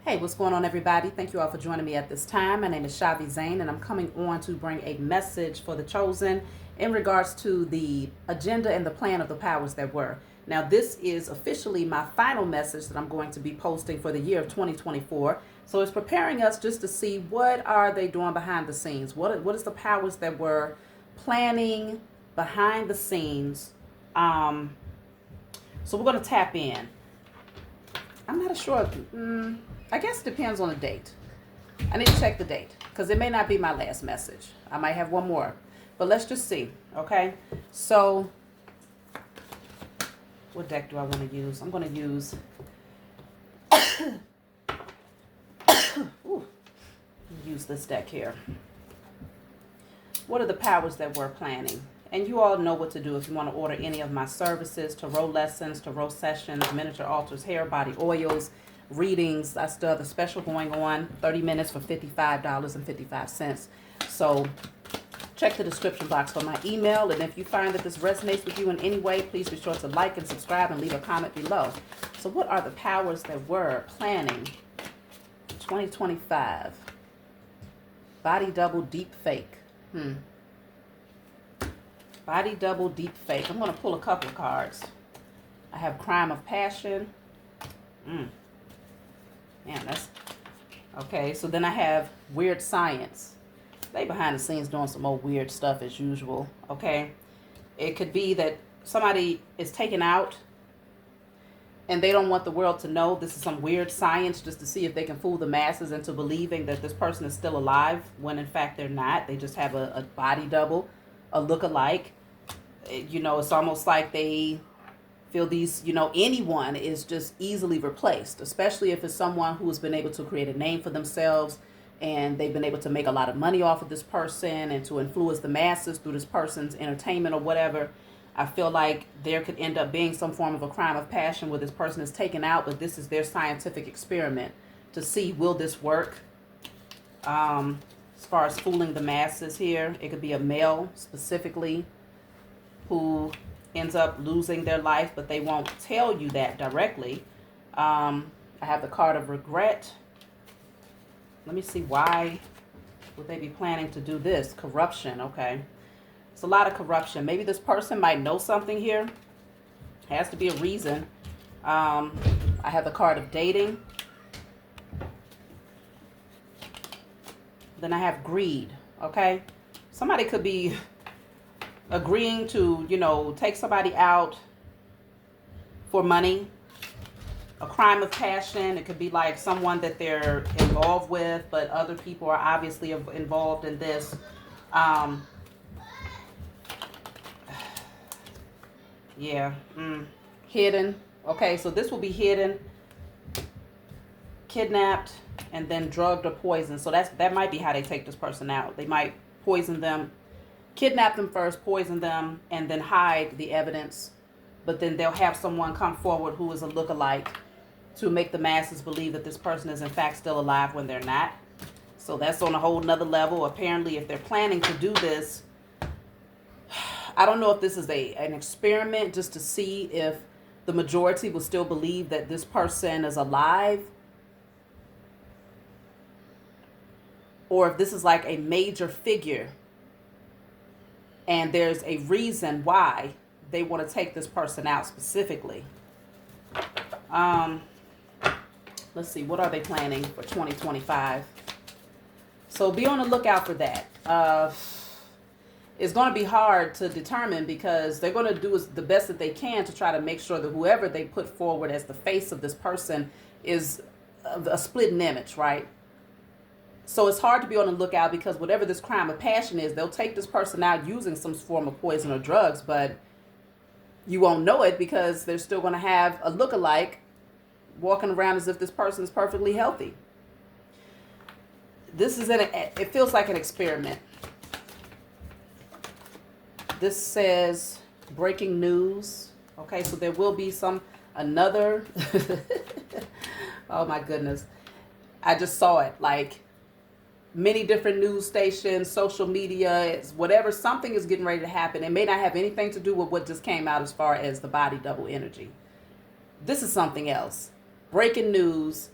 Hey, what's going on, everybody? Thank you all for joining me at this time. My name is Shavi Zane, and I'm coming on to bring a message for the chosen in regards to the agenda and the plan of the powers that were. Now, this is officially my final message that I'm going to be posting for the year of 2024. So it's preparing us just to see what are they doing behind the scenes. What is the powers that were planning behind the scenes? So we're going to tap in. I'm not sure. I guess it depends on the date. I need to check the date because it may not be my last message. I might have one more. But let's just see, okay? So, what deck do I want to use? I'm going to use... use this deck here. What are the powers that we're planning? And you all know what to do if you want to order any of my services, tarot lessons, tarot sessions, miniature altars, hair, body oils, readings. I still have a special going on, 30 minutes for $55.55. So check the description box for my email. And if you find that this resonates with you in any way, please be sure to like and subscribe and leave a comment below. So what are the powers that we're planning 2025? Body double deep fake. Body double deep fake. I'm going to pull a couple of cards. I have crime of passion. Man, that's... Okay, so then I have weird science. They behind the scenes doing some old weird stuff as usual. Okay. It could be that somebody is taken out and they don't want the world to know this is some weird science just to see if they can fool the masses into believing that this person is still alive when in fact they're not. They just have a body double, a look-alike. You know, it's almost like they feel these, anyone is just easily replaced, especially if it's someone who has been able to create a name for themselves and they've been able to make a lot of money off of this person and to influence the masses through this person's entertainment or whatever. I feel like there could end up being some form of a crime of passion where this person is taken out, but this is their scientific experiment to see, will this work? As far as fooling the masses here, it could be a male specifically who ends up losing their life, but they won't tell you that directly. I have the card of regret. Let me see, why would they be planning to do this? Corruption, okay. It's a lot of corruption. Maybe this person might know something here. Has to be a reason. I have the card of dating. Then I have greed, okay. Somebody could be agreeing to, take somebody out for money. A crime of passion. It could be like someone that they're involved with, but other people are obviously involved in this. Hidden. Okay, so this will be hidden, kidnapped, and then drugged or poisoned. So that might be how they take this person out. They might poison them, kidnap them first, poison them, and then hide the evidence. But then they'll have someone come forward who is a lookalike to make the masses believe that this person is in fact still alive when they're not. So that's on a whole nother level. Apparently, if they're planning to do this, I don't know if this is an experiment just to see if the majority will still believe that this person is alive, or if this is like a major figure and there's a reason why they want to take this person out specifically. Let's see, what are they planning for 2025? So be on the lookout for that. It's going to be hard to determine because they're going to do the best that they can to try to make sure that whoever they put forward as the face of this person is a splitting image, right? So it's hard to be on the lookout because whatever this crime of passion is, they'll take this person out using some form of poison or drugs, but you won't know it because they're still going to have a look-alike walking around as if this person is perfectly healthy. This is it feels like an experiment. This says breaking news. Okay, so there will be another. Oh my goodness. I just saw it. Like many different news stations, social media, it's whatever, something is getting ready to happen. It may not have anything to do with what just came out as far as the body double energy. This is something else. Breaking news.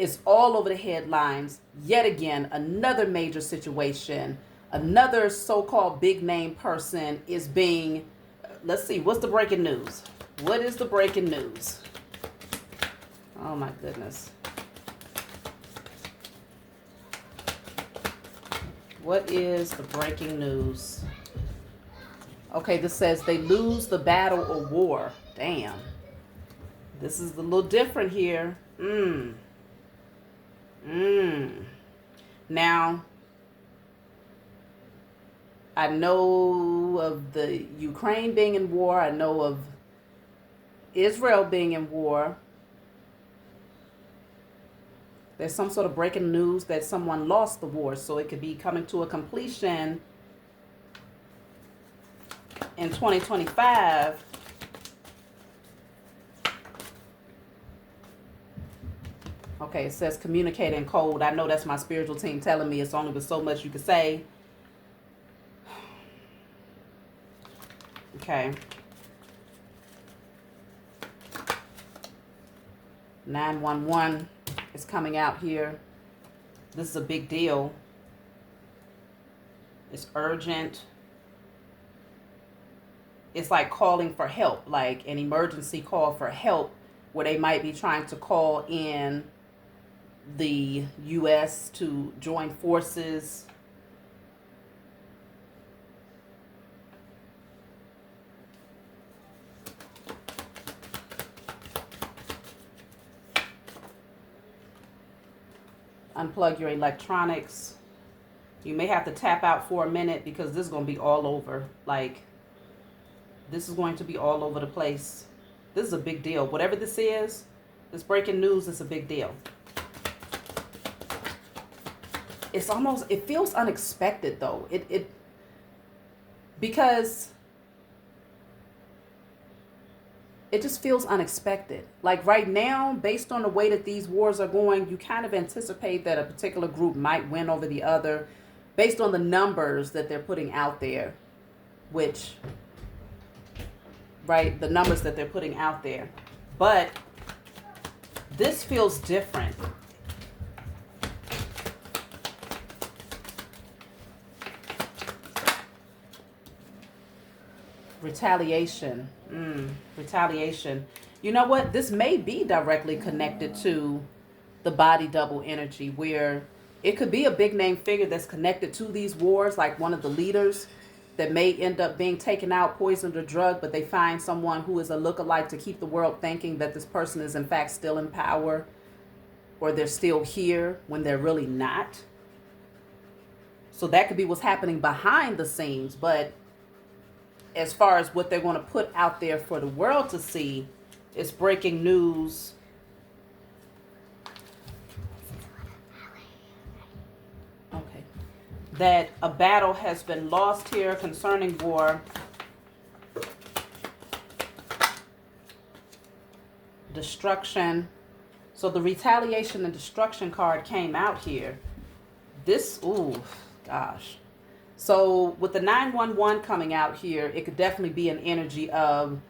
It's all over the headlines. Yet again, another major situation. Another so-called big name person is being, let's see, what's the breaking news? What is the breaking news? Oh my goodness. What is the breaking news? Okay, this says they lose the battle or war. Damn. This is a little different here. Now, I know of the Ukraine being in war. I know of Israel being in war. There's some sort of breaking news that someone lost the war, so it could be coming to a completion in 2025. Okay, it says communicate in code. I know that's my spiritual team telling me it's only with so much you can say. Okay. 911 is coming out here. This is a big deal. It's urgent. It's like calling for help, like an emergency call for help, where they might be trying to call in the U.S. to join forces. Unplug your electronics. You may have to tap out for a minute because this is going to be all over. Like, this is going to be all over the place. This is a big deal. Whatever this is, this breaking news is a big deal. It's almost, it feels unexpected though. Because it just feels unexpected. Like right now, based on the way that these wars are going, you kind of anticipate that a particular group might win over the other based on the numbers that they're putting out there, which, right, the numbers that they're putting out there. But this feels different. Retaliation. Retaliation. You know what? This may be directly connected to the body double energy, where it could be a big name figure that's connected to these wars, like one of the leaders that may end up being taken out, poisoned, or drugged, but they find someone who is a lookalike to keep the world thinking that this person is in fact still in power, or they're still here when they're really not. So that could be what's happening behind the scenes, but as far as what they're going to put out there for the world to see, it's breaking news. Okay. That a battle has been lost here concerning war. Destruction. So the retaliation and destruction card came out here. This, ooh, gosh. So with the 911 coming out here, it could definitely be an energy of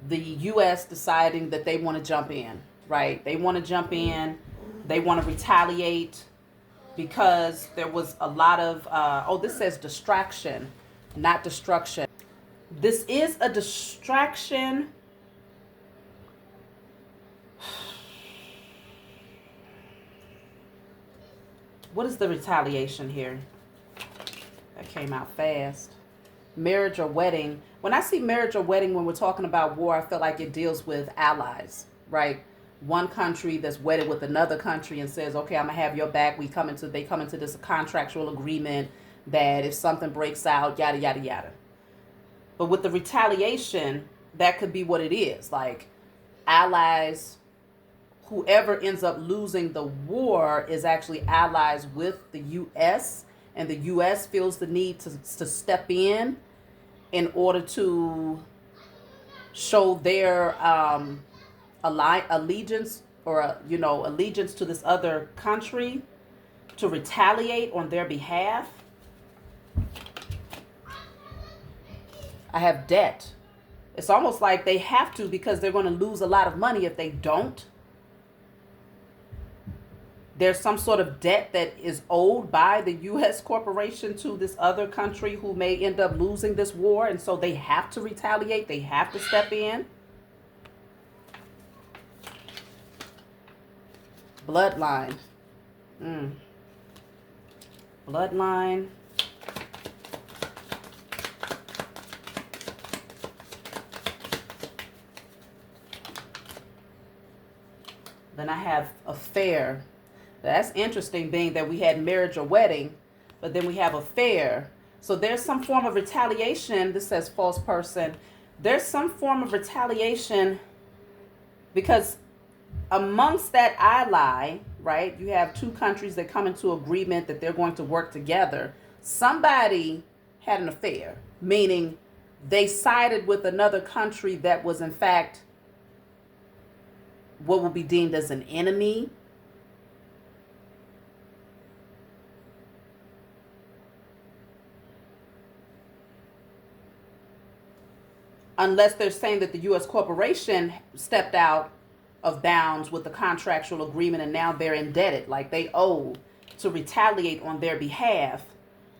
the U.S. deciding that they want to jump in, right? They want to jump in. They want to retaliate because there was a lot of, oh, this says distraction, not destruction. This is a distraction. What is the retaliation here? That came out fast. Marriage or wedding. When I see marriage or wedding, when we're talking about war, I feel like it deals with allies, right? One country that's wedded with another country and says, okay, I'm going to have your back. They come into this contractual agreement that if something breaks out, yada, yada, yada. But with the retaliation, that could be what it is. Like allies, whoever ends up losing the war is actually allies with the U.S., and the U.S. feels the need to step in order to show their allegiance or allegiance to this other country, to retaliate on their behalf. I have debt. It's almost like they have to, because they're going to lose a lot of money if they don't. there's some sort of debt that is owed by the U.S. corporation to this other country who may end up losing this war, and so they have to retaliate. They have to step in. Bloodline. Bloodline. Then I have affair. That's interesting, being that we had marriage or wedding, but then we have affair. So there's some form of retaliation. This says false person. There's some form of retaliation because amongst that ally, right, you have two countries that come into agreement that they're going to work together. Somebody had an affair, meaning they sided with another country that was in fact what will be deemed as an enemy. Unless they're saying that the U.S. corporation stepped out of bounds with the contractual agreement and now they're indebted, like they owe to retaliate on their behalf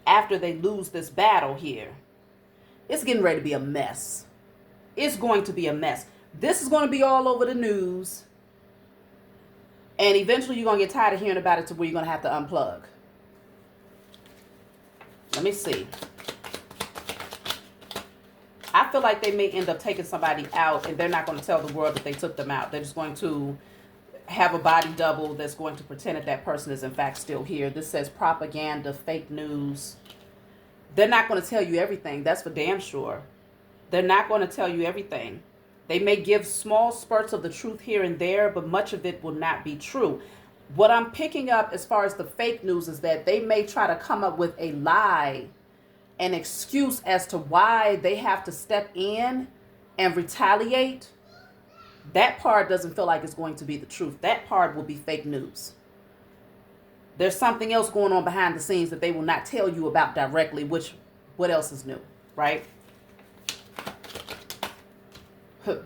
after they lose this battle here. It's getting ready to be a mess. It's going to be a mess. This is going to be all over the news. And eventually you're going to get tired of hearing about it to where you're going to have to unplug. Let me see. I feel like they may end up taking somebody out and they're not going to tell the world that they took them out. They're just going to have a body double that's going to pretend that that person is in fact still here. This says propaganda, fake news. They're not going to tell you everything. That's for damn sure. They're not going to tell you everything. They may give small spurts of the truth here and there, but much of it will not be true. What I'm picking up as far as the fake news is that they may try to come up with a lie, an excuse as to why they have to step in and retaliate. That part doesn't feel like it's going to be the truth. That part will be fake news. There's something else going on behind the scenes that they will not tell you about directly, which, what else is new, right?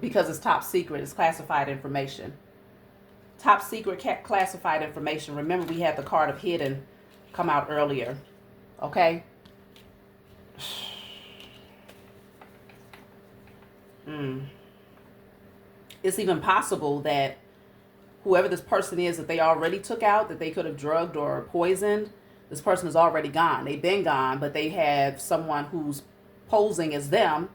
Because it's top secret, it's classified information. Top secret classified information. Remember, we had the card of hidden come out earlier, okay? It's even possible that whoever this person is that they already took out, that they could have drugged or poisoned, this person is already gone. They've been gone, but they have someone who's posing as them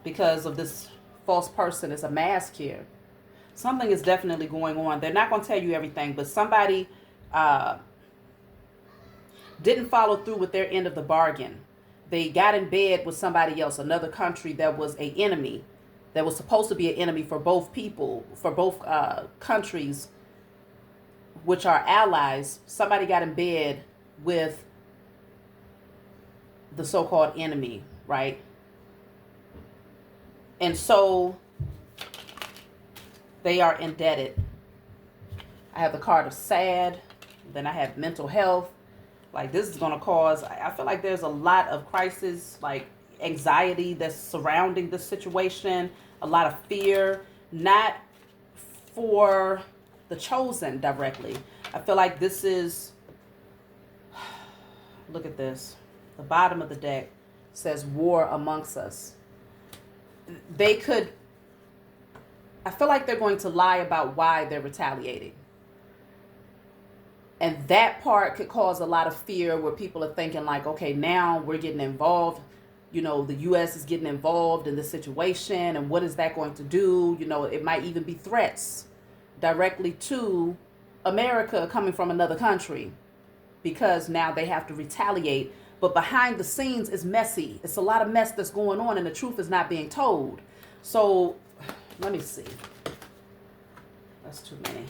because of this false person is a mask here. Something is definitely going on. They're not going to tell you everything, but somebody didn't follow through with their end of the bargain. They got in bed with somebody else, another country that was an enemy, that was supposed to be an enemy for both people, for both countries, which are allies. Somebody got in bed with the so-called enemy, right? And so they are indebted. I have the card of sad. Then I have mental health. Like, this is going to cause, I feel like there's a lot of crisis, like anxiety that's surrounding this situation. A lot of fear, not for the chosen directly. I feel like this is, look at this. The bottom of the deck says war amongst us. They could, I feel like they're going to lie about why they're retaliating. And that part could cause a lot of fear where people are thinking like, okay, now we're getting involved. You know, the U.S. is getting involved in this situation. And what is that going to do? You know, it might even be threats directly to America coming from another country because now they have to retaliate. But behind the scenes is messy. It's a lot of mess that's going on and the truth is not being told. So let me see. That's too many.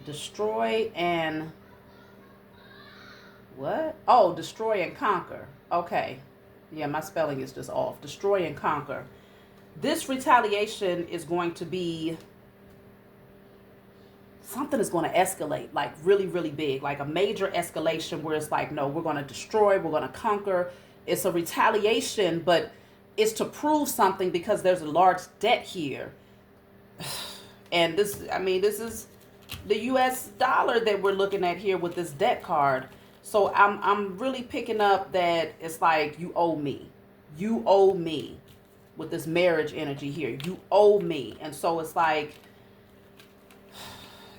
Destroy and what? Oh, destroy and conquer. Okay. Yeah, my spelling is just off. Destroy and conquer. This retaliation is going to be something is going to escalate, like really, really big, like a major escalation where it's like, no, we're going to destroy, we're going to conquer. It's a retaliation, but it's to prove something because there's a large debt here. And this, I mean, this is the US dollar that we're looking at here with this debt card. So I'm really picking up that it's like, you owe me. You owe me with this marriage energy here. You owe me. And so it's like,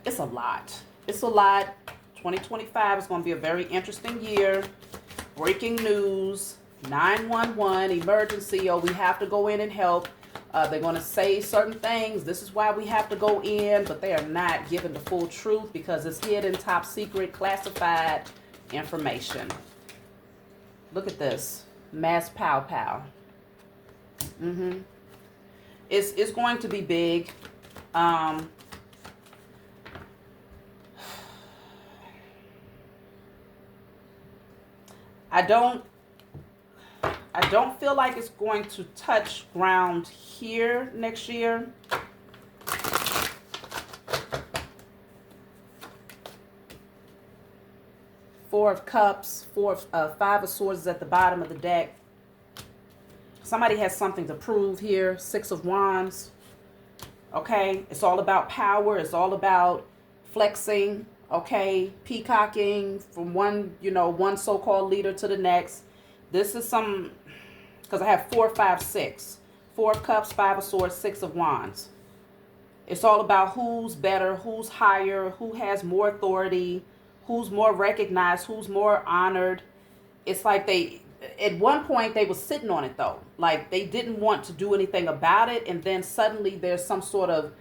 it's a lot. It's a lot. 2025 is going to be a very interesting year. Breaking news, 911, emergency. Oh, we have to go in and help. They're going to say certain things. This is why we have to go in, but they are not giving the full truth because it's hidden, top secret, classified information. Look at this. Mass pow pow. It's going to be big. I don't feel like it's going to touch ground here next year. Four of Cups, Five of Swords is at the bottom of the deck. Somebody has something to prove here. Six of Wands. Okay, it's all about power. It's all about flexing. Okay, peacocking from one, one so-called leader to the next. This is some, because I have 4, 5, 6. 4 of Cups, 5 of Swords, 6 of Wands. It's all about who's better, who's higher, who has more authority, who's more recognized, who's more honored. It's like they, at one point they were sitting on it though. Like they didn't want to do anything about it. And then suddenly there's some sort of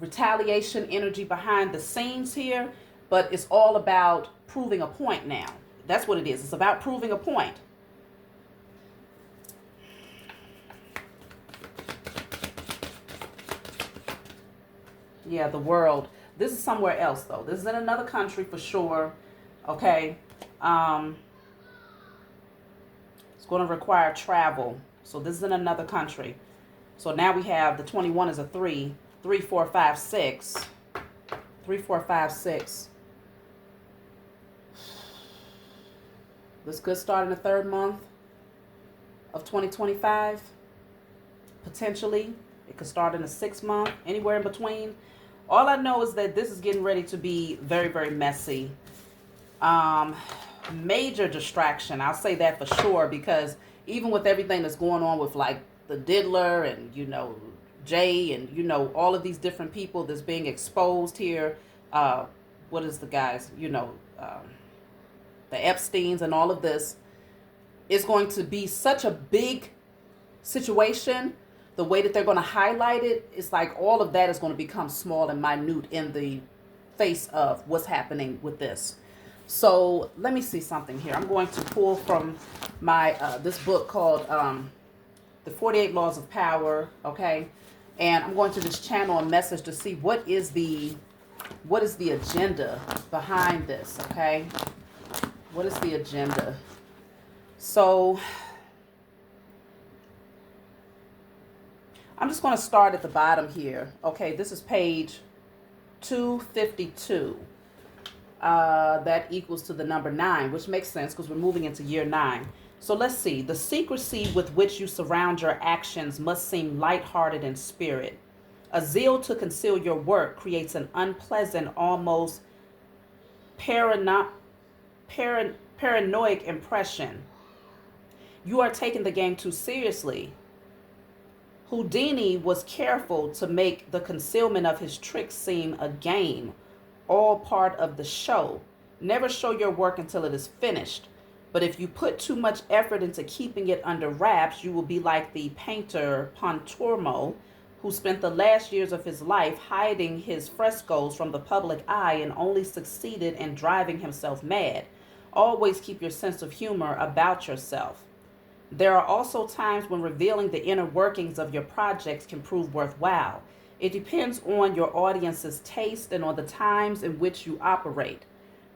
retaliation energy behind the scenes here. But it's all about proving a point now. That's what it is. It's about proving a point. Yeah, the world. This is somewhere else, though. This is in another country for sure. Okay. It's going to require travel. So this is in another country. So now we have the 21 is a 3. 3, 4, 5, 6. 3, 4, 5, 6. This could start in the 3rd month of 2025. Potentially. It could start in the 6th month. Anywhere in between. All I know is that this is getting ready to be very, very messy. Major distraction. I'll say that for sure, because even with everything that's going on with like the diddler and, Jay and, all of these different people that's being exposed here. What is the guys, the Epsteins and all of this. It's going to be such a big situation. The way that they're going to highlight it, it's like all of that is going to become small and minute in the face of what's happening with this. So let me see something here. I'm going to pull from my this book called The 48 Laws of Power. Okay, and I'm going to just channel a message to see what is the agenda behind this. Okay, what is the agenda? So I'm just going to start at the bottom here. Okay, this is page 252. That equals to the number 9, which makes sense because we're moving into year 9. So let's see. The secrecy with which you surround your actions must seem lighthearted in spirit. A zeal to conceal your work creates an unpleasant, almost paranoid impression. You are taking the game too seriously. Houdini was careful to make the concealment of his tricks seem a game, all part of the show. Never show your work until it is finished. But if you put too much effort into keeping it under wraps, you will be like the painter Pontormo, who spent the last years of his life hiding his frescoes from the public eye and only succeeded in driving himself mad. Always keep your sense of humor about yourself. There are also times when revealing the inner workings of your projects can prove worthwhile. It depends on your audience's taste and on the times in which you operate.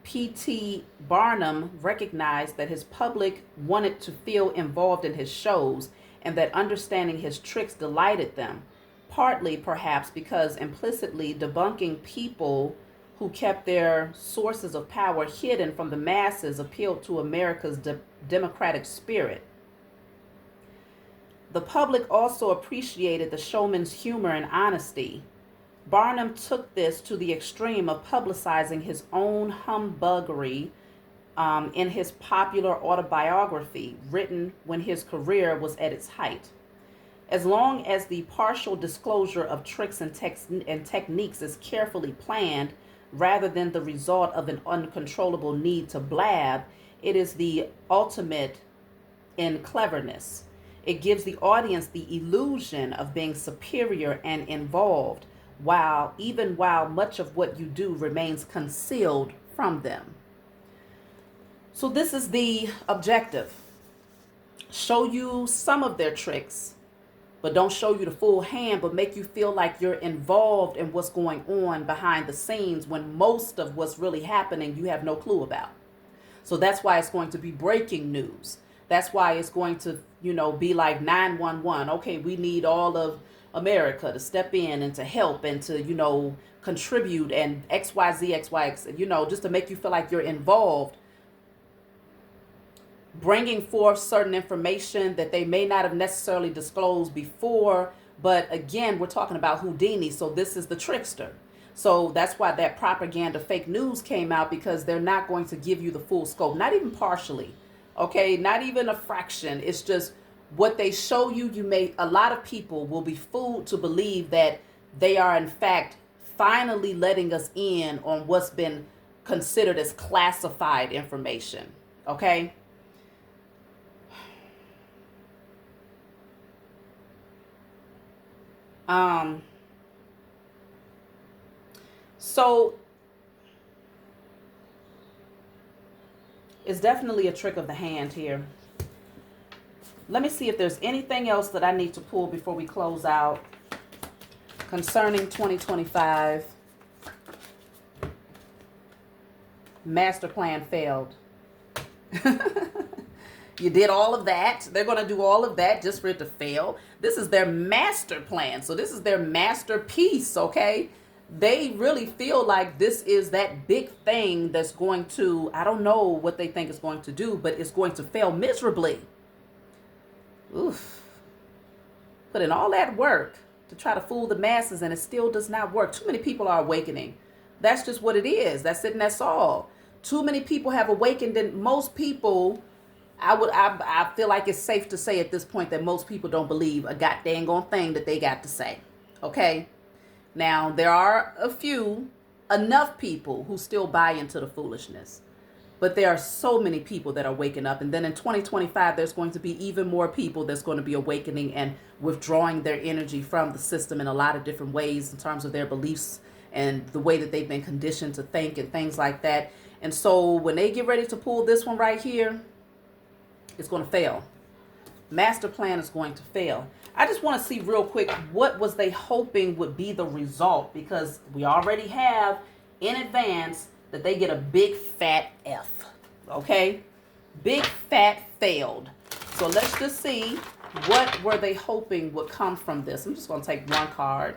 P.T. Barnum recognized that his public wanted to feel involved in his shows and that understanding his tricks delighted them. partly perhaps because implicitly debunking people who kept their sources of power hidden from the masses appealed to America's democratic spirit. The public also appreciated the showman's humor and honesty. Barnum took this to the extreme of publicizing his own humbuggery in his popular autobiography, written when his career was at its height. As long as the partial disclosure of tricks and techniques is carefully planned, rather than the result of an uncontrollable need to blab, it is the ultimate in cleverness. It gives the audience the illusion of being superior and involved, even while much of what you do remains concealed from them. So this is the objective. Show you some of their tricks, but don't show you the full hand, but make you feel like you're involved in what's going on behind the scenes when most of what's really happening you have no clue about. So that's why it's going to be breaking news. That's why it's going to, be like 911. Okay, we need all of America to step in and to help and to, contribute and XYZ, just to make you feel like you're involved, bringing forth certain information that they may not have necessarily disclosed before. But again, we're talking about Houdini, so this is the trickster. So that's why that propaganda fake news came out, because they're not going to give you the full scope, not even partially, okay, not even a fraction. It's just what they show you. A lot of people will be fooled to believe that they are in fact finally letting us in on what's been considered as classified information, okay? So it's definitely a trick of the hand here. Let me see if there's anything else that I need to pull before we close out concerning 2025. Master plan failed. You did all of that. They're going to do all of that just for it to fail. This is their master plan. So this is their masterpiece, okay? They really feel like this is that big thing that's going to, I don't know what they think it's going to do, but it's going to fail miserably. Oof. Put in all that work to try to fool the masses and it still does not work. Too many people are awakening. That's just what it is. That's it and that's all. Too many people have awakened, and most people, I feel like it's safe to say at this point that most people don't believe a god dang on thing that they got to say. Okay? Now, there are enough people who still buy into the foolishness. But there are so many people that are waking up. And then in 2025, there's going to be even more people that's going to be awakening and withdrawing their energy from the system in a lot of different ways in terms of their beliefs and the way that they've been conditioned to think and things like that. And so when they get ready to pull this one right here, it's going to fail. Master plan is going to fail. I just want to see real quick, what was they hoping would be the result? Because we already have in advance that they get a big fat F. Okay? Big fat failed. So let's just see, what were they hoping would come from this? I'm just going to take one card.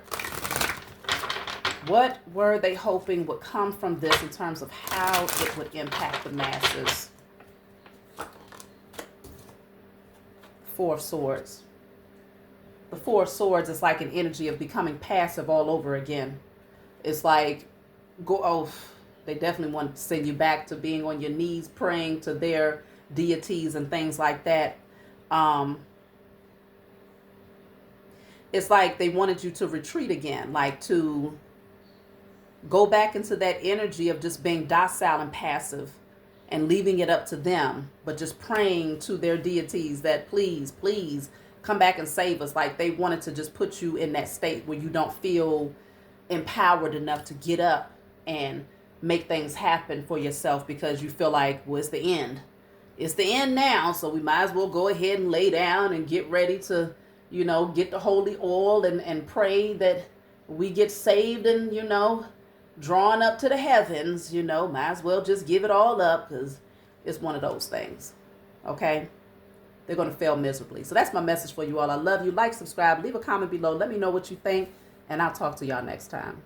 What were they hoping would come from this in terms of how it would impact the masses? Four of Swords. The Four of Swords is like an energy of becoming passive all over again. It's like, they definitely want to send you back to being on your knees praying to their deities and things like that. It's like they wanted you to retreat again, like to go back into that energy of just being docile and passive and leaving it up to them, but just praying to their deities that please, please come back and save us. Like they wanted to just put you in that state where you don't feel empowered enough to get up and make things happen for yourself, because you feel like, well, it's the end. It's the end now, so we might as well go ahead and lay down and get ready to, get the holy oil and pray that we get saved and, drawn up to the heavens, might as well just give it all up, because it's one of those things. Okay? they're going to fail miserably. So that's my message for you all. I love you. Like, subscribe, leave a comment below. Let me know what you think, and I'll talk to y'all next time.